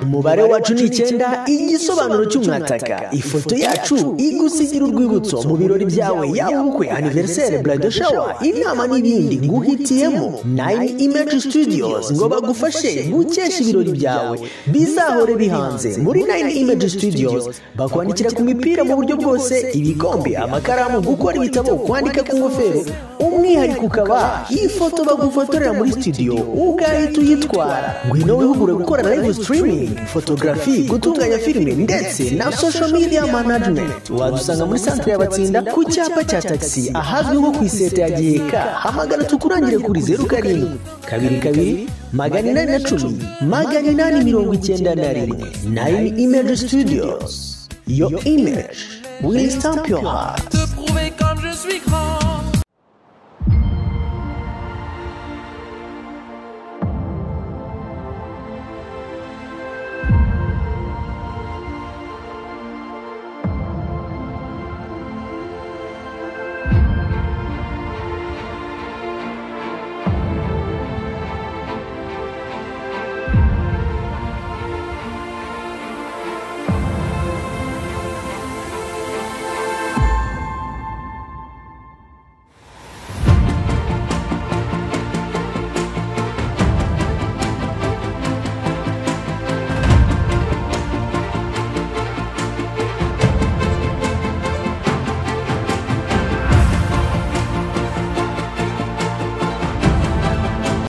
umubare wacu ni 9 igisobanuro cy'umwataka ifoto yacu igusigira urwibutso mu birori byawe yaba ubukwe anniversaire bridal shower inama n'ibindi nguhitiyemo 9 Image Studios ngo bagufashe gukesha ibirori byawe bizahore bihanze muri 9 Image Studios bakwandikira ku mipira mu buryo bwose ibikombe amakaramu gukora ibitabo kwandika ku ngofero umwihariko ukaba ifoto bagufotorera muri studio ugahita uyitwara ngwino wihugure gukora live streaming photography gutunganya filime ndetse na social media management wadusanga muri centre y'abatsinda ku cyapa cya taxi ahazwi nko ku iseta ya Giheka hamagara tukurangire kuri 07 22 810 891 9 Image Studios. Your image will stamp your heart. Te prouver comme je suis grand.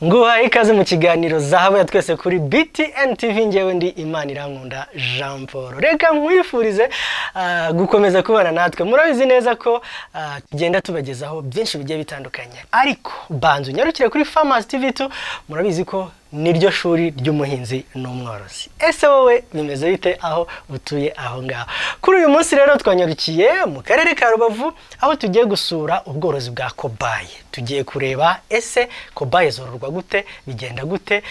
Nguha ikaze mu kiganiro zahabu ya twese kuri BTN TV ngewe ndi Imana Irankunda Jean Paul. Reka nkwifurize gukomeza kubana natwe. Murabizi neza ko tugenda tubagezaho byinshi bigiye bitandukanye. Ariko banzu nyarukire kuri Farmers TV2 murabizi ko niryo shuri ry'umuhinzi n'umworozi. Ese wowe bimeze bite aho utuye aho ngaho? Kuri uyu munsi rero twanyarukiye mu karere ka Rubavu aho tugiye gusura ubworozi bwa kobaye. Tugiye kureba ese kobaye zororwa gute, bigenda gute,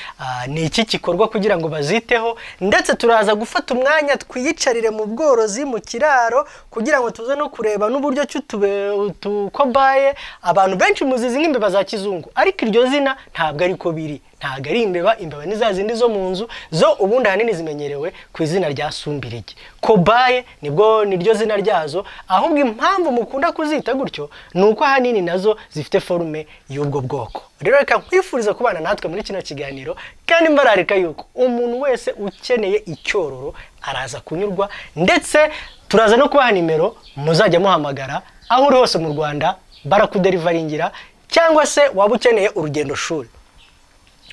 ni iki gikorwa kugira ngo baziteho, ndetse turaza gufata umwanya twiyicarire mu bworozi mu kiraro kugira ngo tuze no kureba n'uburyo tukobaye abantu benshi muzizi nk'imbeba za kizungu, ariko iryo zina ntabwo ariko biri. Ntago ari imbeba ni za zindi zo mu nzu zo ubundi hanini zimenyerewe ku izina rya Sumbirigi. Kobaye niryo zina ryazo, ahubwo impamvu mukunda kuzita gutyo nuko hanini nazo zifite forume y'ubwo bwoko. Rero reka nkwifuriza kubana natwe muri kino kiganiro kandi mbararika yuko umuntu wese ukeneye icyororo araza kunyurwa, ndetse turaza no kubaha nimero muzajya muhamagara aho uri hose mu Rwanda barakuderivaringira, cyangwa se waba ukeneye urugendo shuri.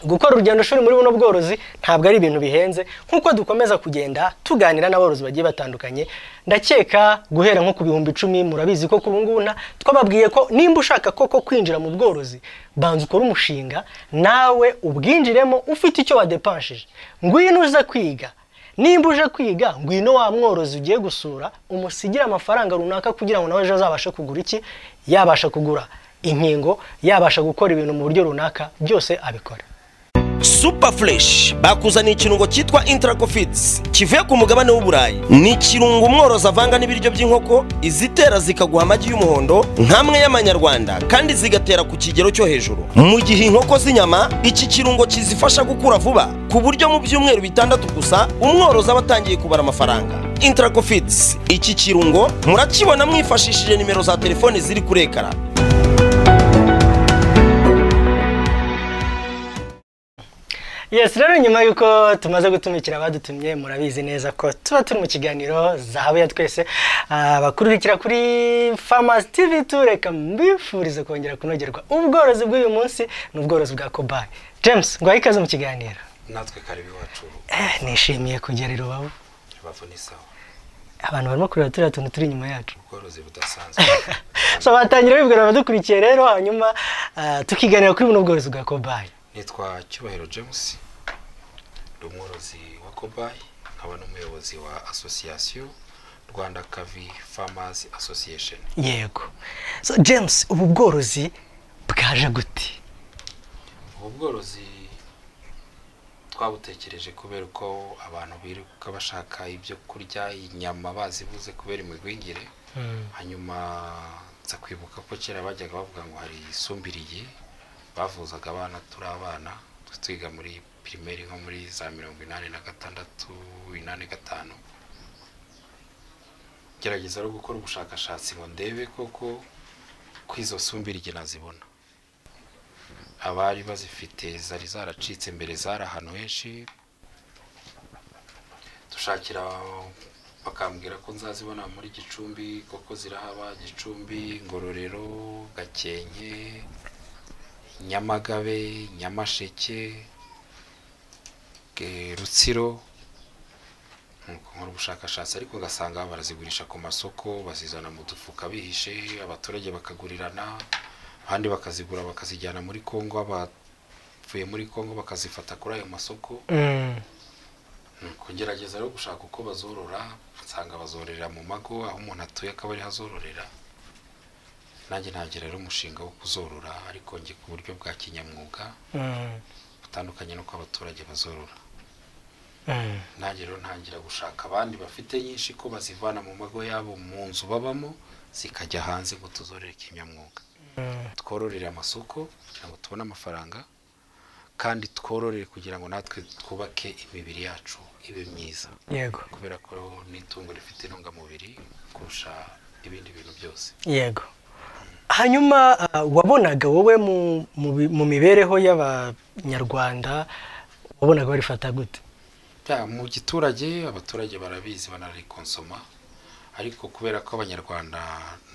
Gukora urugendo shuri muri buno bworozi ntabwo ari ibintu bihenze, nkuko dukomeza kugenda tuganira n'aborozi bagiye batandukanye. Ndakeka guhera nko ku 10,000 murabizi ko kubunguna twababwiye ko nimba ushaka koko kwinjira mu bworozi banza ukora umushinga nawe ubwinjiremo ufite icyo wadepanshije. Ngwino uza kwiga, nimba uje kwiga ngwino wa mworozi ugiye gusura umusigira amafaranga runaka kugira ngo nawe ejo azabashe kugura iki, yabasha kugura inkingo, yabasha gukora ibintu mu buryo runaka, byose abikora. Super Fresh bakuzaniye ikirungo cyitwa Intracofits kivuye ku mugabane w'Uburayi. Ni ikirungo umworozi avanga n'ibiryo by'inkoko izitera zikaguha amagi y'umuhondo nkamwe y'amanyarwanda kandi zigatera ku kigero cyo hejuru. Mu gihe inkoko z'inyama iki kirungo kizifasha gukura vuba ku buryo mu byumweru 6 gusa umworozi abatangiye kubara amafaranga. Intracofits iki kirungo murakibona mwifashishije nimero za telefone ziri kuri ekara. Yes, rero nyuma yuko tumaze gutumikira abadutumye murabizi neza ko tuba turi mu kiganiro zahabu ya twese bakurikira kuri Farmers TV2. Reka mbifurize kongera kunogerwa ubworozi bw'uyu munsi n'ubworozi bwa kobaye. James ngo ikaze mu kiganiro. Natwe karibi wacu. Nishimiye kugera i Rubavu. Rubavu ni sawa. Abantu barimo kureba turiya tuntu turi inyuma yacu. Ubworozi budasanzwe. So batangira bibwira abadukurikiye rero, hanyuma tukiganira kuri buno bworozi bwa kobaye. Nitwa Cyubahiro James, umworozi wa kobaye, nkaba n'umuyobozi wa Association Rwanda Kavi Farmers Association. Yego. So James, ubu bworozi bwaje gute? Ubu bworozi twabutekereje kubera ko abantu biruka bashaka ibyo kurya, inyama bazibuze kubera imigwingire. Hanyuma nza kwibuka ko kera bajyaga bavuga ngo hari Sumbirigi bavuzaga abana turi abana twiga muri primaire nko muri za 86 85 gerageza ro gukora ubushakashatsi ngo ndebe koko kwizo sumbirige nazibona abari bazifite zari zaracitse mbere zara hano henshi dushakira bakambwira ko nzazibona muri Gicumbi koko zirahaba Gicumbi Ngororero Gakenke Nyamagabe Nyamasheke Rutsiro nkora ubushakashatsi ariko ngasanga barazigurisha ku masoko bazizana mu dufuka bihishe abaturage bakagurirana abandi bakazigura bakazijyana muri Kongo abavuye muri Kongo bakazifata kuri ayo masoko kugerageza rero gushaka uko bazorora nsanga bazorera mu mago aho umuntu atuye akaba ari hazororera nanjye ntagira rero umushinga wo kuzorora ariko nge ku buryo bwa kinyamwuga butandukanye no abaturage bazorora nanjye rero ntangira gushaka abandi bafite nyinshi ko bazivana mu mago yabo mu nzu babamo zikajya hanze ngo tuzorere kinyamwuga twororera amasoko kugira ngo tubone amafaranga kandi twororere kugira ngo natwe twubake imibiri yacu ibe myiza yego kubera ko n'itungo rifite intungamubiri kurusha ibindi bintu byose yego hanyuma wabonaga wowe mu mibereho y'abanyarwanda wabonaga barifata gute mu giturage abaturage barabizi banarikonsoma ariko kubera ko abanyarwanda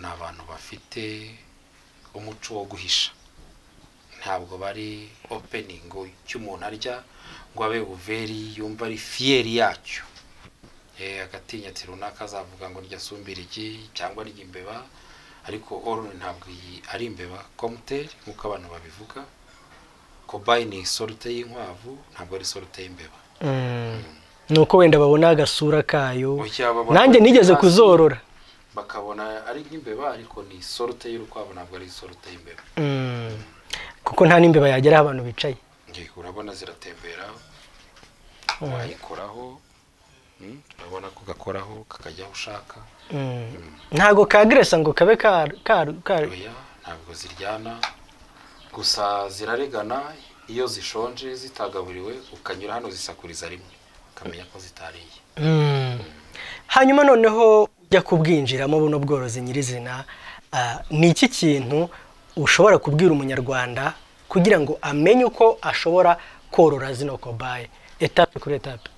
n'abantu bafite umuco wo guhisha ntabwo bari opening cy'umuntu arya ngo abe uveri yumva ari fieri yacyo agatinya ati runaka azavuga ngo rya sumbirigi cyangwa rya imbeba ariko orone ntabwo ari imbeba comtel nkuko abantu babivuga cobaye ni sorte y'inkwavu ntabwo ari sorte y'imbeba nuko wenda babona agasura kayo nanjye nigeze kuzorora bakabona ari nk'imbeba ariko ni sorte y'urukwavu ntabwo ari sorte y'imbeba kuko nta n'imbeba yagera abantu bicaye urabona ziratembera wayikoraho urabona ko gakoraho kakajya ushaka ntago kagresa ngo kabe ntabwo ziryana gusa ziraregana iyo zishonje zitagaburiwe ukanyura hano zisakuriza rimwe ukamenya ko zitariye hanyuma noneho ujya kubwinjiramo buno bworozi nyirizina ni iki kintu ushobora kubwira umunyarwanda kugira ngo amenye uko ashobora korora zino kobaye etape kuri etape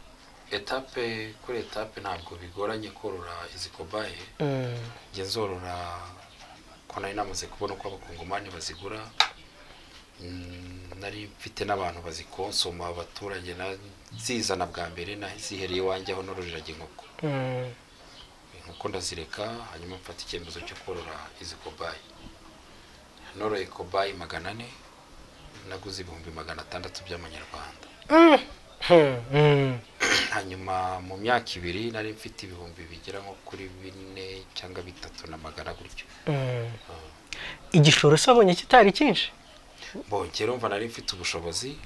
kuri etape ntabwo bigoranye korora izi kobaye ngenzorora ko nari namaze kubona uko abakongomani bazigura nari mfite n'abantu bazikonsoma abaturage nazizana bwa mbere nazihereye iwanjye aho nororeraga inkoko ndazireka hanyuma mfata icyemezo cyo korora izi kobaye noroye kobaye 400 naguze 600 by'amanyarwanda hanyuma mu myaka 2 nari mfite ibihumbi bigera nko kuri 4 cyangwa 3 na magana gutyo igishoro sabonye kitari cyinshi bongera umva nari mfite ubushobozi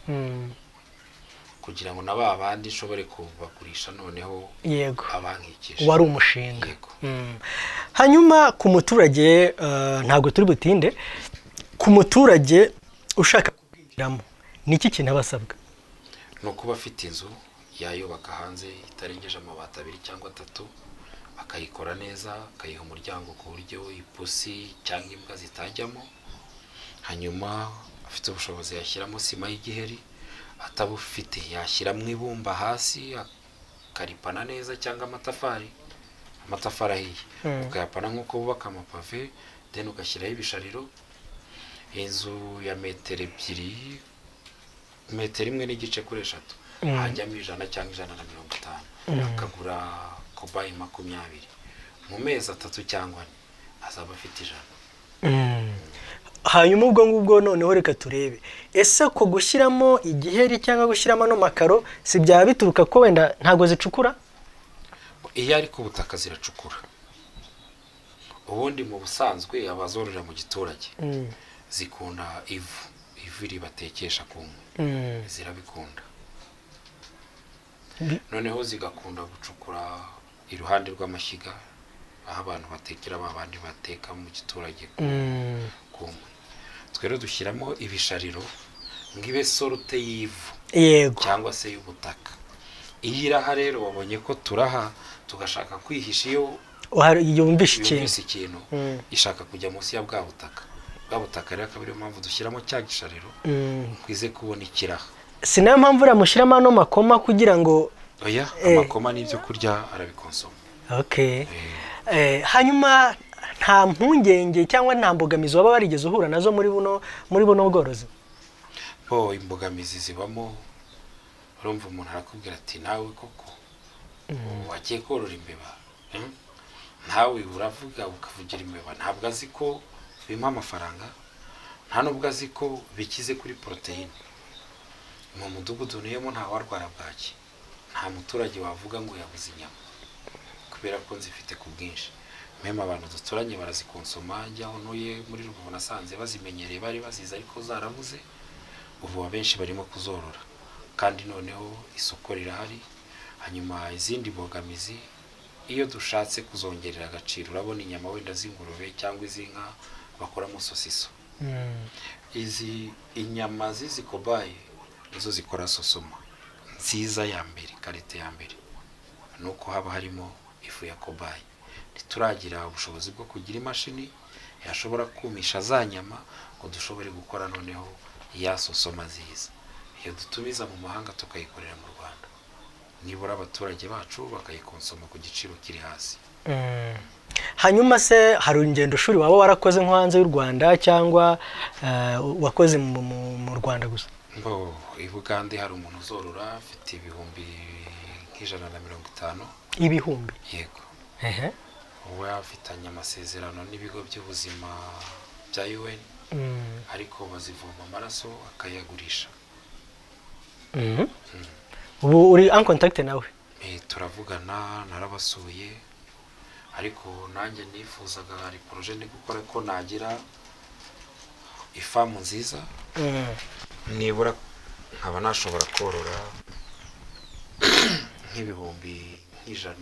kugira ngo naba abandi nshobore kubagurisha noneho yego abankikije wari umushinga hanyuma ku muturage ntago turi butinde ku muturage ushaka kubwinjiramo niki kintu abasabwa no kuba afite inzu yayubaka hanze itarengeje amabati 2 cyangwa 3 akayikora neza akayiha umuryango ku buryo ipusi cyangwa imbwa zitajyamo hanyuma afite ubushobozi yashyiramo sima y'igiheri atabufite yashyiramo ibumba hasi akaripana neza cyangwa amatafari ahiye ukayapana nk'uko bubaka amapave then ugashyiraho ibishariro inzu ya metero 2 metero 1.5 kuri 3 hajyamo 100 cyangwa 150 akagura kobaye 20 mu mezi 3 cyangwa 4 azaba afite 100 hanyuma ubwo ngubwo noneho reka turebe ese ko gushyiramo igiheri cyangwa gushyiramo no makaro si byaba bituruka ko wenda ntago zicukura iyo ari ku butaka ziracukura ubundi mu busanzwe abazorora mu giturage zikunda ivu ribatekesha kumwe zirabikunda noneho zigakunda gucukura iruhande rw'amashyiga aho abantu batekera abandi bateka mu giturage kumwe twero dushyiramo ibishariro ngibe sorute y'ivu yego cyangwa se y'ubutaka. Iyi iraha rero wabonye ko turaha tugashaka kwihisha iyo yumvishe ikintu ishaka kujya munsi ya bwa butaka rero akaba ariyo mpamvu dushyiramo cya gishariro kwize kubona ikiraha. Si nayo mpamvu uramushyiramo ano makoma kugira ngo oya amakoma n'ibyo kurya arabikonsoma. Okay. Hanyuma nta mpungenge cyangwa nta mbogamizi waba warigeze uhura nazo muri buno bworozi? Imbogamizi zibamo, urumva umuntu arakubwira ati nawe koko wagiye korora imbeba, ntawe uravuga ukavugira imbeba, ntabwo azi ko bimpa amafaranga, nta nubwo azi ko bikize kuri poroteyine. Mu mudugudu niyemo nta warwara bwaki, nta muturage wavuga ngo yabuze inyama kubera ko nzifite ku bwinshi. Mema abantu duturanye barazikonsoma, njyaho ntuye muri Rubavu nasanze bazimenyereye, bari baziza ariko zarabuze, ubu abenshi barimo kuzorora kandi noneho isoko rirahari. Hanyuma izindi bogamizi, iyo dushatse kuzongerera agaciro, urabona inyama wenda z'ingurube cyangwa iz'inka bakoramo sosiso, izi inyama z'izi kobaye nizo zikora sosoma nziza ya mbere, karite ya mbere, nuko haba harimo ifu ya kobaye. Ntituragira ubushobozi bwo kugira imashini yashobora kumisha za nyama ngo dushobore gukora noneho ya sosoma nziza. Iyo dutumiza mu mahanga tukayikorera mu Rwanda, nibura abaturage bacu bakayikonsoma ku giciro kiri hasi. Hanyuma se hari ingendo shuri waba warakoze nko hanze y'u Rwanda cyangwa wakoze mu Rwanda gusa? I Bugande hari umuntu uzorora afite ibihumbi nk'$150. Ibihumbi? Yego. Uwe afitanye amasezerano n'ibigo by'ubuzima bya UN, ariko bazivoma amaraso akayagurisha. Ubu uri en contact nawe? Turavugana, narabasuye, ariko nanjye nifuzaga hari projet ndi gukora ko nagira ifamu nziza, nibura nkaba nashobora korora nk'ibihumbi 100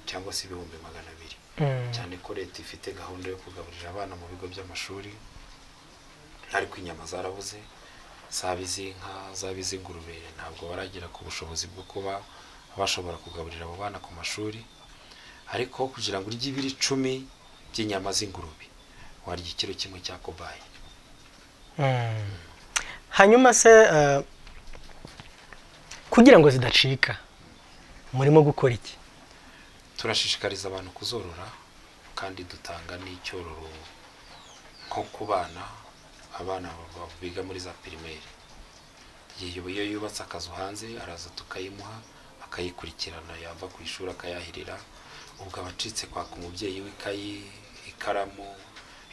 cyangwa se ibihumbi 200, cyane ko leta ifite gahunda yo kugaburira abana mu bigo by'amashuri, ariko inyama zarabuze, zaba iz'inka zaba iz'ingurube ntabwo baragira ku bushobozi bwo kuba bashobora kugaburira abo bana ku mashuri. Ariko kugira ngo urye ibiri 10 by'inyama z'ingurube warya ikiro kimwe cya kobaye. Hanyuma se kugira ngo zidacika murimo gukora iki? Turashishikariza abantu kuzorora kandi dutanga n'icyororo nko ku bana, abana biga muri za primaire. Iyo yubatse akazu hanze araza tukayimuha akayikurikirana, yava ku ishuri akayahirira, ubwo abacitse kwaka umubyeyi w'ikayi, ikaramu,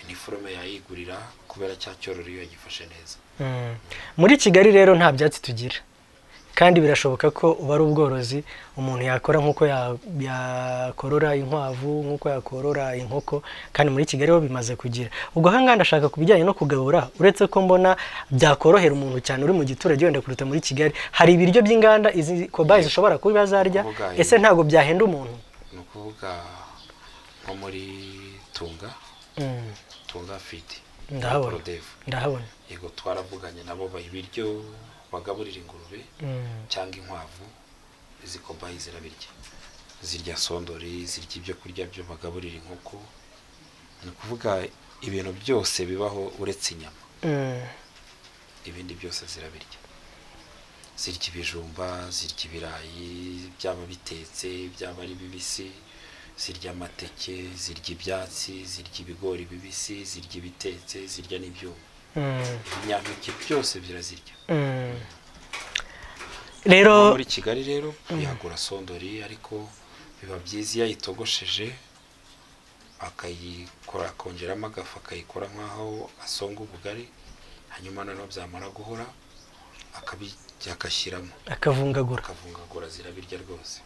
iniforme yayigurira kubera cya cyororo iyo yagifashe neza. Muri Kigali rero nta byatsi tugira, kandi birashoboka ko uba ari ubworozi umuntu yakora nkuko yakorora inkwavu, nkuko yakorora inkoko, kandi muri Kigali ho bimaze kugira. Ubwo hanga ndashaka kubijyanye no kugabura, uretse ko mbona byakorohera umuntu cyane uri mu giturage wenda kuruta muri Kigali. Hari ibiryo by'inganda izi kobaye zishobora kuba zarya, ese ntago byahenda umuntu? Nukuvuga nko muri Tunga Feed, ndahabona yego twaravuganye nabo ibiryo bagaburira ingurube cyangwa inkwavu, izi kobaye zirabirya, zirya sondori, zirya ibyo kurya byo bagaburira inkoko. Ni kuvuga ibintu byose bibaho uretse inyama, ibindi byose zirabirya. Zirya ibijumba, zirya ibirayi byaba bitetse byaba ari bibisi, zirya amateke, zirya ibyatsi, zirya ibigori bibisi, zirya ibitetse, zirya n'ibyuma. Ibinyampeke byose birazirya. Rero muri Kigali rero yagura sondori, ariko biba byiza yayitogosheje akayikora, kongeramo agafu akayikora nkaho asonga ubugari, hanyuma noneho byamara guhora akashyiramo akavungagura, zirabirya rwose.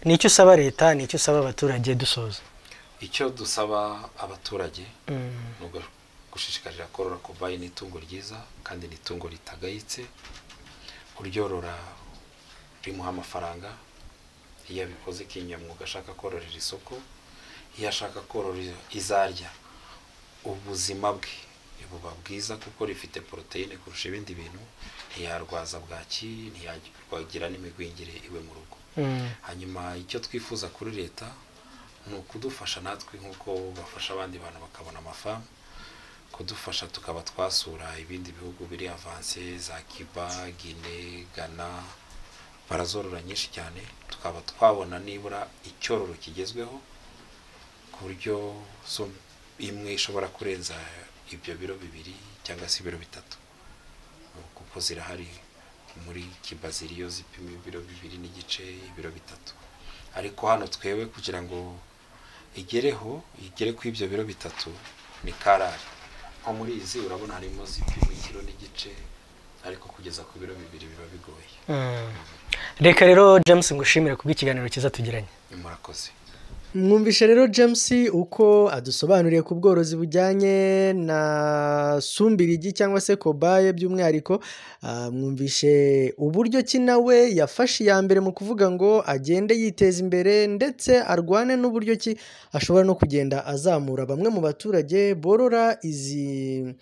Nicyo usaba leta, nicyo usaba abaturage dusoza? Icyo dusaba abaturage nuko gushishikarira korora kobaye ni itungo ryiza kandi ni itungo ritagayitse. Kuryorora rimuha amafaranga, iyo abikoze kinyamwuga ashaka kororera isoko, iyo ashaka kororera izarya ubuzima bwe buba bwiza kuko rifite poroteyine kurusha ibindi bintu, ntiyarwaza bwaki, ntiyarwagira n'imigwingire iwe mu rugo. Hanyuma icyo twifuza kuri leta ni ukudufasha natwe nk'uko bafasha abandi bantu bakabona amafamu, kudufasha tukaba twasura ibindi bihugu biri avanse za Cuba, Guinea, Ghana, barazorora nyinshi cyane, tukaba twabona nibura icyororo kigezweho ku buryo imwe ishobora kurenza ibyo biro 2 cyangwa se ibiro 3, kuko zirahari muri Cuba ziriyo zipima ibiro 2 n'igice, ibiro 3. Ariko hano twewe kugira ngo igere ku ibyo biro 3 ni karari. Nko muri izi urabona harimo zipima ikiro n'igice, ariko kugeza ku biro 2 biba bigoye. Reka rero James ngushimire kubw'ikiganiro cyiza tugiranye. Murakoze. Mwumvishe rero James uko adusobanuriye ku bworozi bujyanye na sumbirigi cyangwa se kobaye by'umwihariko. Mwumvishe uburyo ki nawe yafashe ya mbere mu kuvuga ngo agende yiteza imbere, ndetse arwane n'uburyo ki ashobora no kugenda azamura bamwe mu baturage borora izi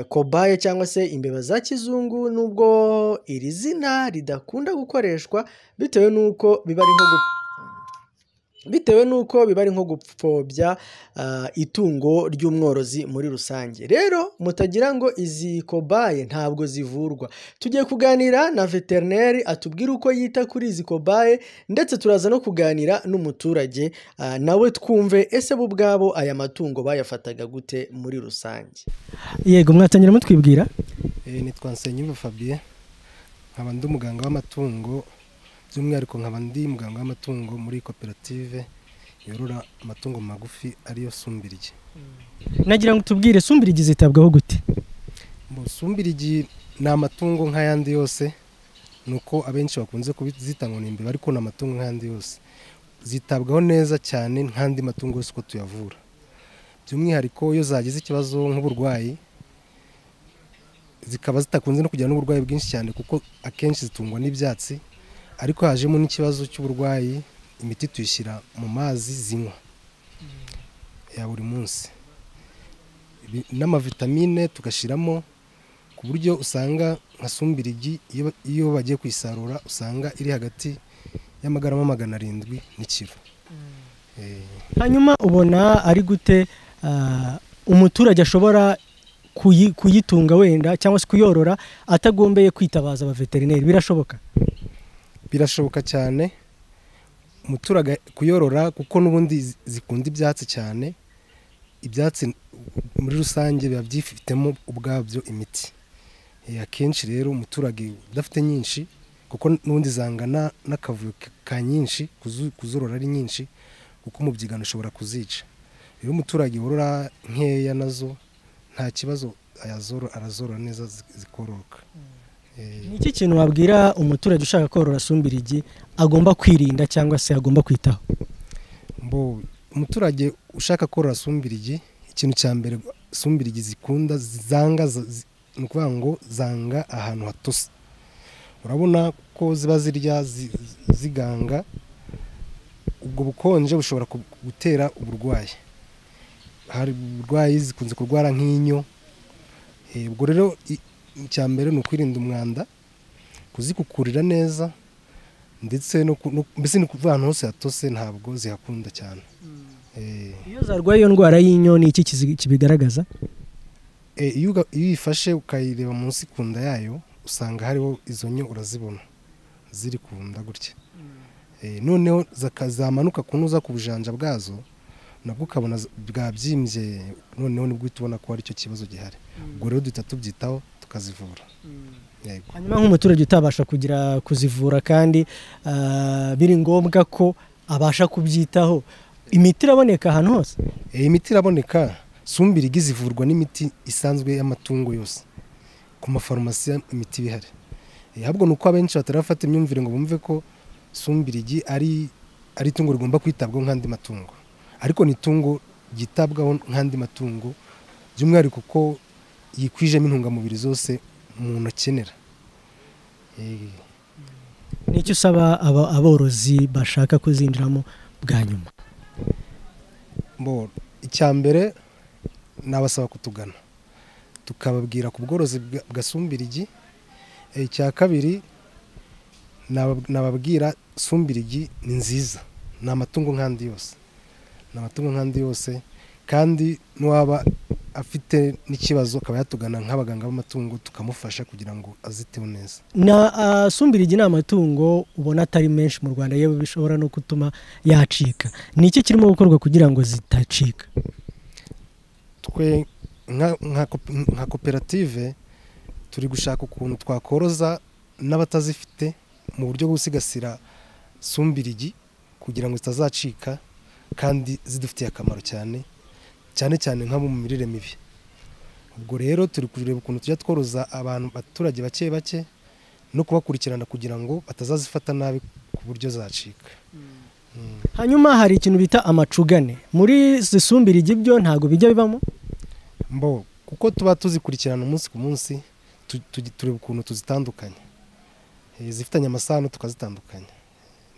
kobaye cyangwa se imbeba za kizungu, nubwo iri zina ridakunda gukoreshwa bitewe nuko biba ari nko gupfobya itungo ry'umworozi muri rusange. Rero mutagira ngo izi kobaye ntabwo zivurwa. Tugiye kuganira na veterineri atubwira uko yita kuri izi kobaye, ndetse turaza no kuganira n'umuturage nawe twumve ese bo ubwabo aya matungo bayafataga gute muri rusange. Yego, mwatangira mutwibwira? Nitwa Nsenyumva Fabien, nkaba ndi umuganga w'amatungo, by'umwihariko nkaba ndi muganga w'amatungo muri koperative yorora amatungo magufi ariyo sumbirigi. Nagira ngo tubwire sumbirigi zitabwaho gute? Sumbirigi ni amatungo nk'ayandi yose, nuko abenshi bakunze kubizita ngo ni imbeba, ariko ni amatungo nk'ayandi yose. Zitabwaho neza cyane nk'andi matungo yose uko tuyavura. By'umwihariko iyo zagize ikibazo nk'uburwayi, zikaba zitakunze no kugira n'uburwayi bwinshi cyane kuko akenshi zitungwa n'ibyatsi, ariko hajemo n'ikibazo cy'uburwayi, imiti tuyishyira mu mazi zinywa ya buri munsi, n'amavitamine tugashyiramo, ku buryo usanga nka sumbirigi iyo bagiye kuyisarura usanga iri hagati y'amagarama 700 n'ikiro. Hanyuma ubona ari gute umuturage ashobora kuyitunga wenda cyangwa se kuyorora atagombeye kwitabaza abaveterineri? Birashoboka? Birashoboka cyane umuturage kuyorora, kuko n'ubundi zikunda ibyatsi cyane. Ibyatsi muri rusange biba byifitemo ubwabyo imiti. Akenshi rero umuturage udafite nyinshi, kuko n'ubundi zangana n'akavuyo ka nyinshi, kuzorora ari nyinshi, kuko mu byigano ushobora kuzica. Rero umuturage worora nkeya nazo nta kibazo, arazorora neza zikororoka. Ni iki kintu wabwira umuturage ushaka korora sumbirigi agomba kwirinda cyangwa se agomba kwitaho? Umuturage ushaka korora sumbirigi, ikintu cya mbere sumbirigi zikunda zanga, ni ukuvuga ngo zanga ahantu hatose. Urabona ko ziba zirya ziganga, ubwo bukonje bushobora gutera uburwayi. Hari uburwayi zikunze kurwara nk'inyo. Ubwo rero icya mbere ni ukwirinda umwanda, kuzikukurira neza, ndetse mbese ni kuvuga ahantu hose hatose ntabwo zihakunda cyane. Iyo zarwaye iyo ndwara y'inyo ni iki kibigaragaza? Iyo uyifashe ukayireba munsi ku nda yayo usanga hariho izo nyo, urazibona ziri ku nda gutya. Noneho zamanuka kunuza ku bujanja bwazo, nabwo ukabona bwabyimbye, noneho nibwo tubona ko hari icyo kibazo gihari. Ubwo rero duhita tubyitaho tukazivura. Hanyuma nk'umuturage utabasha kuzivura kandi biri ngombwa ko abasha kubyitaho, imiti iraboneka ahantu hose? Imiti iraboneka. Sumbirigi zivurwa n'imiti isanzwe y'amatungo yose ku mafarumasi, imiti bihari. Ahubwo nuko abenshi batarafata imyumvire ngo bumve ko sumbirigi ari itungo rigomba kwitabwaho nk'andi matungo, ariko ni itungo ryitabwaho nk'andi matungo, by'umwihariko ko yikwijemo intungamubiri zose umuntu akenera. Ni icyo usaba aborozi bashaka kuzinjiramo bwa nyuma? Icya mbere nabasaba kutugana, tukababwira ku bworozi bwa Sumbirigi. Icya kabiri nababwira Sumbirigi ni nziza, ni amatungo nk'andi yose, kandi n'uwaba afite n'ikibazo akaba yatugana nk'abaganga b'amatungo tukamufasha kugira ngo aziteho neza. Na Sumbirigi ni amatungo ubona atari menshi mu Rwanda, yewe bishobora no gutuma yacika. Ni iki kirimo gukorwa kugira ngo zitacika? Twe nka koperative turi gushaka ukuntu twakoroza n'abatazifite mu buryo bwo gusigasira Sumbirigi kugira ngo zitazacika kandi zidufitiye akamaro cyane nk'abo mu mirire mibi. Ubwo rero turi kureba ukuntu tujya tworoza abaturage bake no kubakurikirana kugira ngo batazazifata nabi ku buryo zacika. Hanyuma hari ikintu bita amacugane muri Sumbirigi, byo ntago bijya bibamo kuko tuba tuzikurikirana umunsi ku munsi, tureba ukuntu tuzitandukanya, zifitanye amasano tukazitandukanya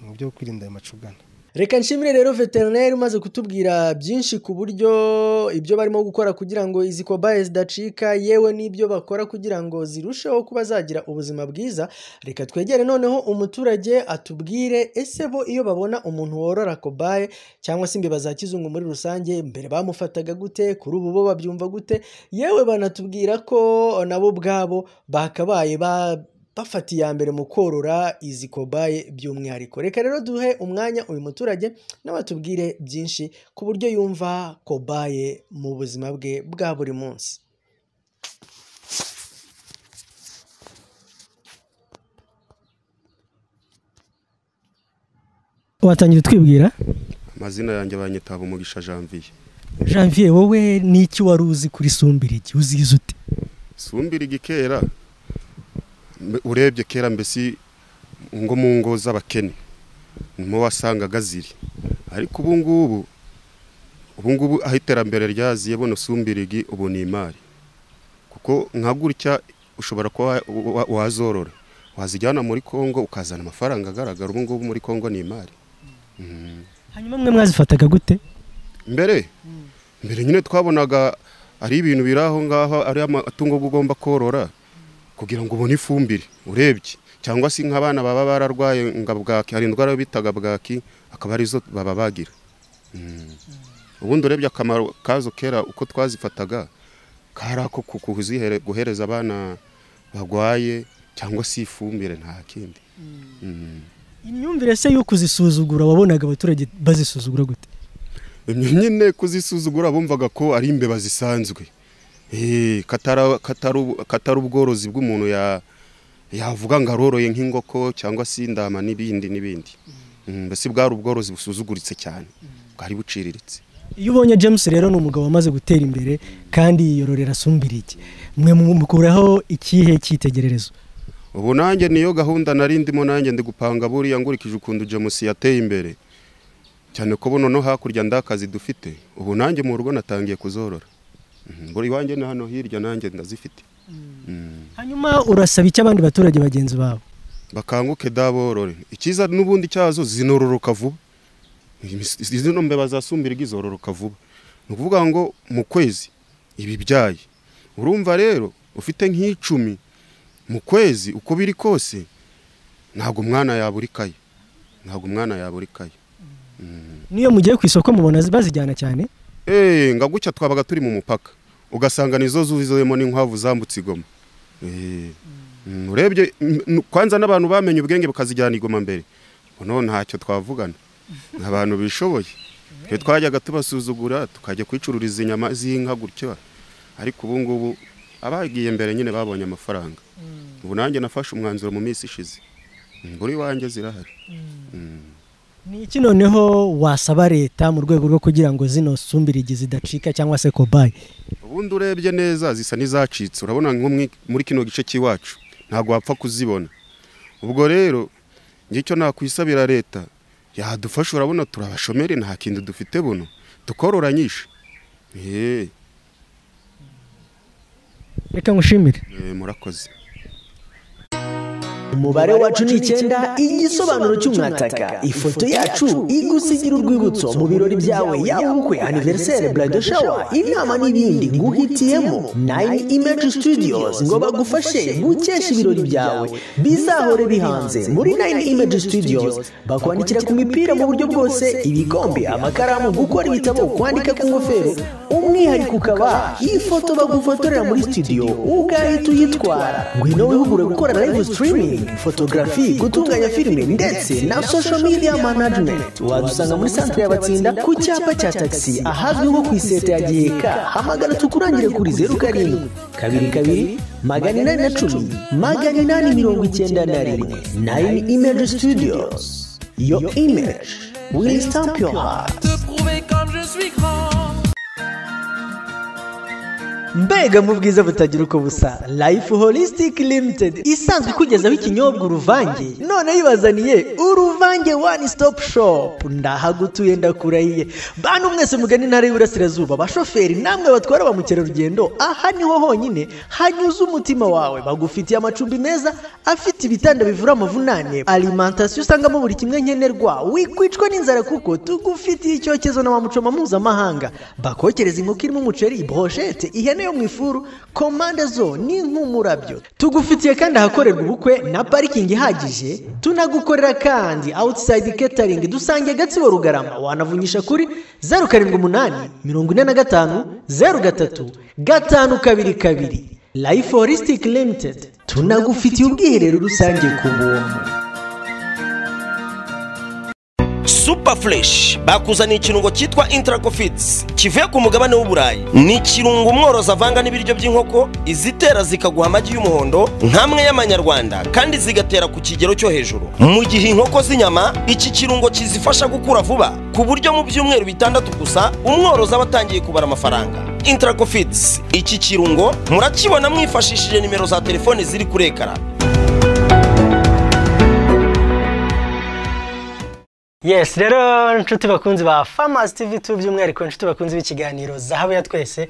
mu buryo bwo kwirinda ayo macugane. Reka nshimire rero veterineri umaze kutubwira byinshi ku buryo ibyo barimo gukora kugira ngo izi kobaye zidacika, yewe n'ibyo bakora kugira ngo zirusheho kuba zagira ubuzima bwiza. Reka twegere noneho umuturage atubwire ese bo iyo babona umuntu worora kobaye cyangwa se imbeba za kizungu muri rusange, mbere bamufataga gute, kuri ubu bo babyumva gute, yewe banatubwira ko nabo ubwabo bakabaye bafata iya mbere mu korora izi kobaye by'umwihariko. Reka rero duhe umwanya uyu muturage n'abatubwire byinshi ku buryo yumva kobaye mu buzima bwe bwa buri munsi. Watangira twibwira? Amazina yanjye banyita Umugisha Janvier. Janvier, wowe ni iki wari uzi kuri Sumbirigi? Uzize ute? Sumbirigi kera urebye kera mbese ngo mu ngo z'abakene nimo wasangaga ziri, ariko ubu ngubu aho iterambere ryaziye bono Sumbirigi ubu ni imari, kuko nka gutya ushobora kuba wazorora wazijyana muri Kongo ukazana amafaranga agaragara. Ubu ngubu muri Kongo ni imari. Hanyuma mwe mwazifataga gute? Mbere nyine twabonaga ari ibintu biraho ngaho, ari amatungo ugomba korora kugira ngo ubone ifumbire urebye, cyangwa se nk'abana baba bararwaye bwaki, hari indwara bitaga bwaki, akaba arizo baba bagira. Ubundi urebye akamaro kazo kera uko twazifataga kari ako guhereza abana bagwaye cyangwa se ifumbire, nta kindi. Imyumvire se yo kuzisuzugura wabonaga abaturage bazisuzugura gute? Nyine kuzisuzugura bumvaga ko ari imbeba zisanzwe, katari ubworozi bw'umuntu yavuga ngo aroroye nk'ingoko cyangwa se indama n'ibindi. Mbese bwari ubworozi busuzuguritse cyane, bwari buciriritse. Iyo ubonye James rero ni umugabo wamaze gutera imbere kandi yororera Sumbirigi, mwe mukuraho ikihe cyitegererezo? Ubu nanjye niyo gahunda nari ndimo, nanjye ndi gupanga buriya ngurikije ukuntu James yateye imbere cyane, ko bono no hakurya ndakazi dufite. Ubu nanjye mu rugo natangiye kuzorora, buri wanjye na hano hirya nanjye ndazifite. Hanyuma urasaba iki abandi baturage bagenzi babo? Bakanguke daborore, ikiza n'ubundi cyazo zinororoka vuba. Zino mbeba za Sumbirigi zororoka vuba, ni ukuvuga ngo mu kwezi ibibyaye. Urumva rero ufite nk'icumi mu kwezi, uko biri kose ntago umwana yaburikaye. Niyo mugiye ku isoko mubona bazijyana cyane? Ngagucya twabaga turi mu mupaka ugasanga nizo zuzuyemo n'inkwavu zambutse Igoma. Urebye kwanza n'abantu bamenye ubwenge bakazijyana Igoma mbere, none ntacyo twavugana, abantu bishoboye. Twe twajyaga tubasuzugura tukajya kwicururiza inyama z'inka gutyo, ariko ubu ngubu abagiye mbere nyine babonye amafaranga. Ubu nanjye nafashe umwanzuro mu minsi ishize, buri wanjye zirahari. Ni iki noneho wasaba leta mu rwego rwo kugira ngo zino Sumbirigi zidacika cyangwa se kobaye? Ubundi urebye neza zisa n'izacitse, urabona nko muri kino gice cy'iwacu ntago wapfa kuzibona. Ubwo rero ngicyo nakwisabira leta yadufasha, urabona turabashomere nta kintu dufite buno tukorora nyinshi. Reka ngushimire. Murakoze. umubare wacu ni 9 igisobanuro cy'umwataka ifoto yacu igusigira urwibutso mu birori byawe yaba ubukwe anniversaire bridal shower inama n'ibindi nguhitiyemo 9 Image Studios ngo bagufashe gukesha ibirori byawe bizahore bihanze muri 9 Image Studios bakwandikira ku mipira mu buryo bwose ibikombe amakaramu gukora ibitabo kwandika ku ngofero umwihariko ukaba ifoto bagufotorera muri studio ugahita uyitwara ngwino wihugure gukora live streaming photography gutunganya filime ndetse na social media management wadusanga muri centre y'abatsinda ku cyapa cya taxi ahazwi nko ku iseta ya Giheka hamagara tukurangire kuri 07 22 810 891 9 Image Studios. Your image will stamp your heart. Te prouver comme je suis grand. Mbega mu bwiza butagira uko busa Life Holistic Limited isanzwe kugezaho ikinyobwa uruvange none yibazaniye uruvange one stop shop ndahagutuye ndakurahiye bantu mwese mugani ntare y'Iburasirazuba bashoferi namwe batwara ba mukerarugendo aha niho honyine hanyuze umutima wawe bagufitiye amacumbi meza afite ibitanda bivura amavunane alimentation usangamo buri kimwe nkenerwa wikwicwa n'inzara kuko tugufitiye icyokezo na wamucoma mpuzamahanga bakokereza inkoko irimo umuceri brochette ihene yo mwifuru komande zo ni nk'umurabyo tugufitiye kandi ahakorerwa ubukwe na parking ihagije tunagukorera kandi outside catering dusange Gatsibo Rugarama wanavunyisha kuri 078 45 03 522 Life Holistic Limited tunagufitiye ubwiherero rusange ku buntu. Super Fresh bakuzaniye ikirungo cyitwa Intracofits kivuye ku mugabane w'Uburayi. Ni ikirungo umworozi avanga n'ibiryo by'inkoko izitera zikaguha amagi y'umuhondo nkamwe y'amanyarwanda kandi zigatera ku kigero cyo hejuru. Mu gihe inkoko z'inyama iki kirungo kizifasha gukura vuba ku buryo mu byumweru 6 gusa umworozi abatangiye kubara amafaranga. Intracofits iki kirungo murakibona mwifashishije nimero za telefone ziri kuri ekara. Yes, rero nshuti bakunzi ba Farmers TV2 by'umwihariko nshuti bakunzi b'ikiganiro zahabu ya twese.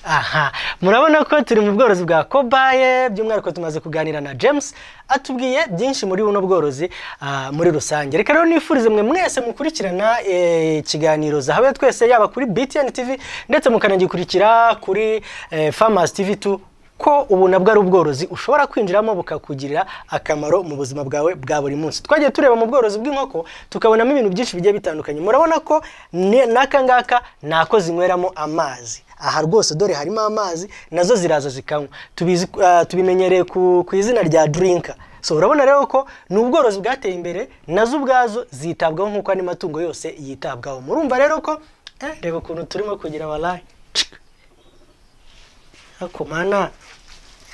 Aha, murabona ko turi mu bworozi bwa Kobaye by'umwihariko tumaze kuganira na James atubwiye byinshi muri buno bworozi muri rusange. Reka rero nifurize mwe mwese mukurikirana ikiganiro zahabu ya twese yaba kuri BTN TV ndetse mukanagikurikira kuri Farmers TV2 ko ubu nabwo ari ubworozi ushobora kwinjiramo bukakugirira akamaro mu buzima bwawe bwa buri munsi. Twagiye tureba mu bworozi bw'inkoko tukabonamo ibintu byinshi bigiye bitandukanye. Murabona ko nakangaka nako zinyweramo amazi. Aha rwose dore harimo amazi nazo ziraza zikanywa. Tubimenyereye ku izina rya drinker. So urabona rero ko ni ubworozi bwateye imbere nazo ubwazo zitabwaho nkuko ani matungo yose yitabwaho. Murumva rero ko reba ukuntu turimo kugira wallahi. Akomana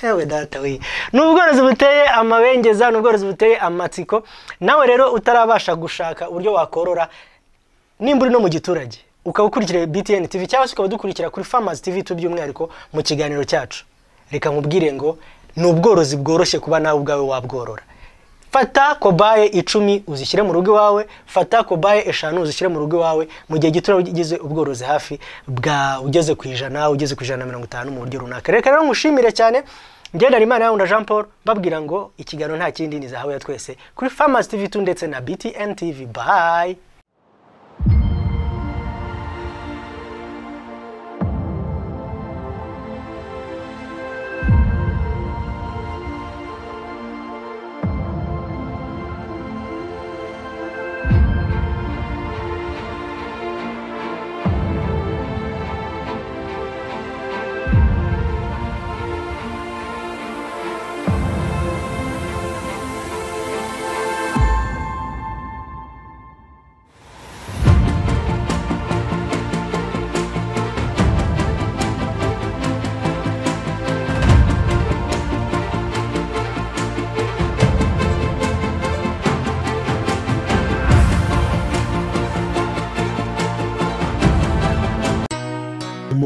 ewe data we n'ubworozi buteye amabengeza n'ubworozi buteye amatsiko nawe rero utarabasha gushaka uburyo wakorora nimburi no mu giturage ukabukurikira BTN TV cyangwa se ukabudukurikira kuri Farmers TV by'umwihariko mu kiganiro cyacu reka nkubwire ngo n'ubworozi bworoshye kuba nawe ubwawe wabworora. Fata Kobaye 10 uzishyire mu rugo iwawe, fata Kobaye 5 uzishyire mu rugo iwawe mu gihe gito ugize ubworozi hafi bwa ugeze ku 150 mu buryo runaka. Reka rero ngushimire cyane ngenda Imana yawe Jean Paul babwira ngo ikigano nta kindi ni zahabu ya twese kuri Farmers TV2 ndetse na BTN TV. Bye.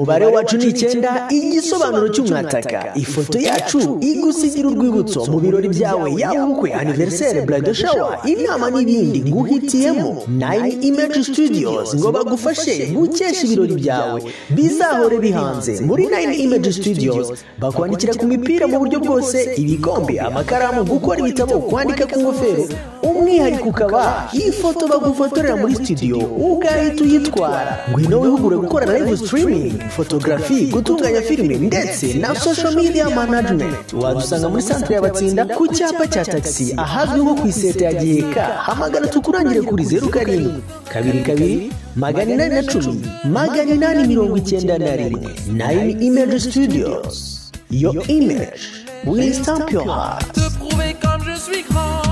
umubare wacu ni 9 igisobanuro cy'umwataka ifoto yacu igusigira urwibutso mu birori byawe yaba ubukwe anniversaire bridal shower inama n'ibindi nguhitiyemo 9 Image Studios ngo bagufashe gukesha ibirori byawe bizahore bihanze muri 9 Image Studios bakwandikira ku mipira mu buryo bwose ibikombe amakaramu gukora ibitabo kwandika ku ngofero umwihariko ukaba ifoto bagufotorera muri studio ugahita uyitwara ngwino wihugure gukora live streaming photography gutunganya filime ndetse na social media management wadusanga muri centre y'abatsinda ku cyapa cya taxi ahazwi nko ku iseta ya Giheka hamagara tukurangire kuri 07 22 810 891 9 Image Studios. Your image will stamp your heart. Te prouver comme je suis grand.